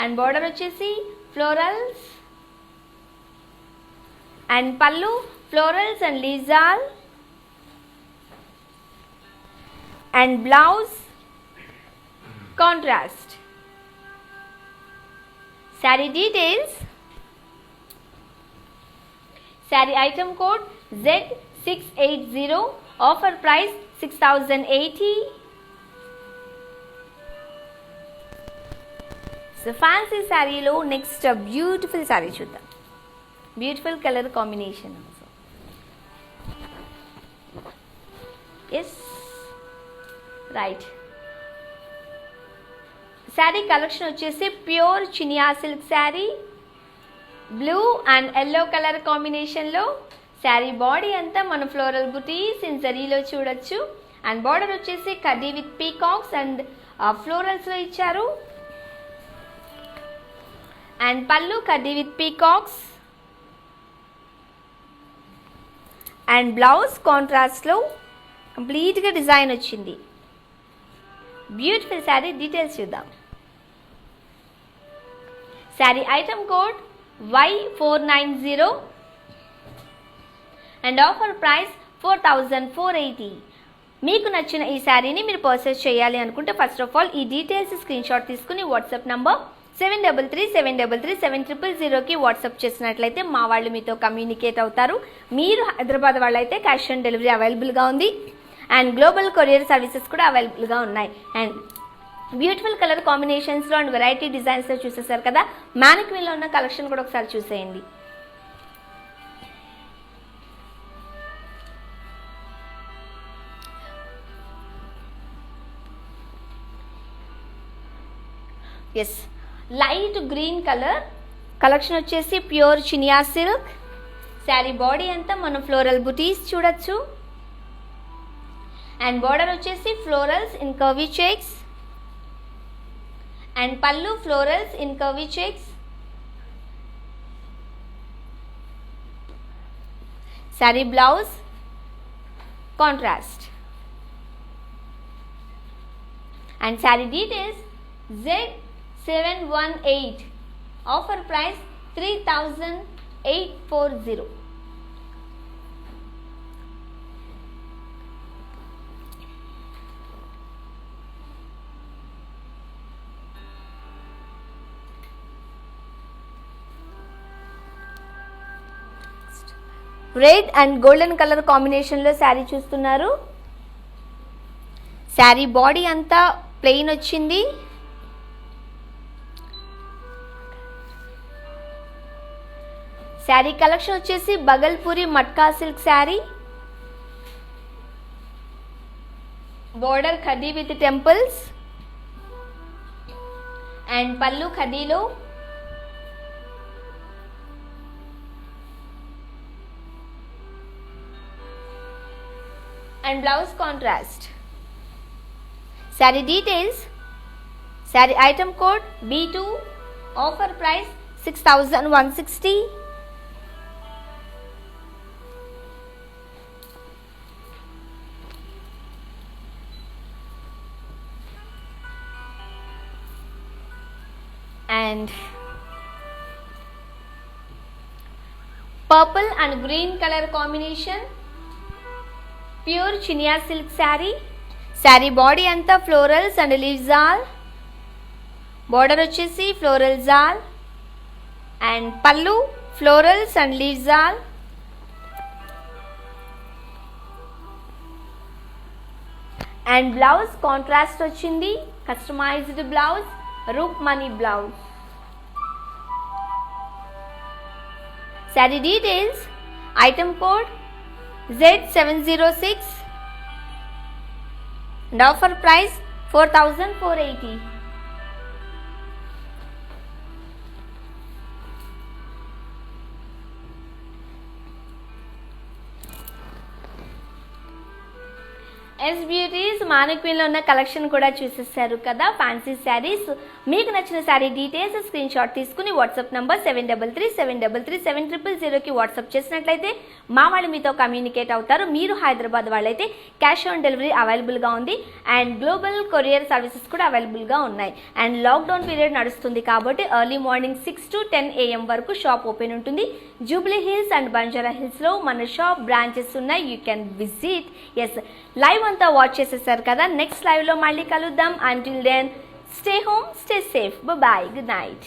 And border వచ్చేసి florals. And పళ్ళు florals and లీజాల్. And blouse contrast. Saree details. Saree item code Z680. Offer price 6080. So fancy saree lo next a beautiful saree చూద్దాం. Beautiful color combination also. yes, right. saree collection వచ్చేసి pure Chiniya silk saree. Blue and yellow colour combination లో sari body అంతా మన floral butis in జరీలో చూడొచ్చు. And border వచ్చేసి కడ్డీ with peacocks and florals లో ఇచ్చారు. అండ్ పళ్ళు కడ్డీ విత్ పీకాక్స్ అండ్ బ్లౌజ్ కాంట్రాస్ట్లో కంప్లీట్గా డిజైన్ వచ్చింది. బ్యూటిఫుల్ శారీ డీటెయిల్స్ చూద్దాం. Saree item code Y490 and offer price 4480. మీకు నచ్చిన ఈ శారీని మీరు పర్చేస్ చేయాలి అనుకుంటే ఫస్ట్ ఆఫ్ ఆల్ ఈ డీటెయిల్స్ స్క్రీన్ షాట్ తీసుకుని వాట్సాప్ నంబర్ 7337337000కి వాట్సాప్ చేసినట్లయితే మా వాళ్ళు మీతో కమ్యూనికేట్ అవుతారు. మీరు హైదరాబాద్ వాళ్ళైతే క్యాష్ ఆన్ డెలివరీ అవైలబుల్గా ఉంది అండ్ గ్లోబల్ కొరియర్ సర్వీసెస్ కూడా అవైలబుల్గా ఉన్నాయి. అండ్ బ్యూటిఫుల్ కలర్ కాంబినేషన్స్లో అండ్ వెరైటీ డిజైన్స్లో చూసేసారు కదా, మ్యానిక్విన్లో ఉన్న కలెక్షన్ కూడా ఒకసారి చూసేయండి. Yes, light green colour collection వచ్చేసి pure Chiniya silk. Saree body అంతా మనం ఫ్లోరల్ బుటీస్ చూడొచ్చు అండ్ బార్డర్ వచ్చేసి florals in curvy checks and పళ్ళు florals in curvy checks. Saree blouse contrast and saree details Z718 offer price 3840. Red and golden colour కాంబినేషన్లో శారీ చూస్తున్నారు. Sari body అంతా plain వచ్చింది. శారీ కలెక్షన్ వచ్చేసి బగల్పూరి మట్కా సిల్క్ శారీ. బోర్డర్ ఖడీ విత్ టెంపుల్స్ అండ్ పళ్ళు ఖడీలో and blouse contrast. Saree details, sari item code B2, offer price 6160. and purple and green color combination, pure chinia silk saree. Saree body anta florals and leaves all, border vachesi florals all and pallu florals and leaves all and blouse contrast vachindi, customized blouse, Rukmani blouse. Saree details, item code Z706 and offer price 4480. Yes beauties మానిక్విన్లో ఉన్న collection కూడా చూసేసారు కదా, fancy sarees. మీకు నచ్చిన saree details screen shot తీసుకుని WhatsApp number 7337337000కి WhatsApp చేసినట్లయితే మా వాళ్ళు మీతో కమ్యూనికేట్ అవుతారు. మీరు హైదరాబాద్ వాళ్ళైతే క్యాష్ ఆన్ డెలివరీ అవైలబుల్గా ఉంది అండ్ గ్లోబల్ కొరియర్ సర్వీసెస్ కూడా అవైలబుల్గా ఉన్నాయి. అండ్ లాక్డౌన్ పీరియడ్ నడుస్తుంది కాబట్టి ఎర్లీ మార్నింగ్ 6 to 10 AM వరకు షాప్ ఓపెన్ ఉంటుంది. జూబ్లీ హిల్స్ అండ్ బంజారా హిల్స్లో మన షాప్ బ్రాంచెస్ ఉన్నాయి, you can visit. Yes, live అంతా వాచ్ చేసేసారు కదా, నెక్స్ట్ లైవ్లో మళ్ళీ కలుద్దాం. Until then stay home, stay safe, bye, good night.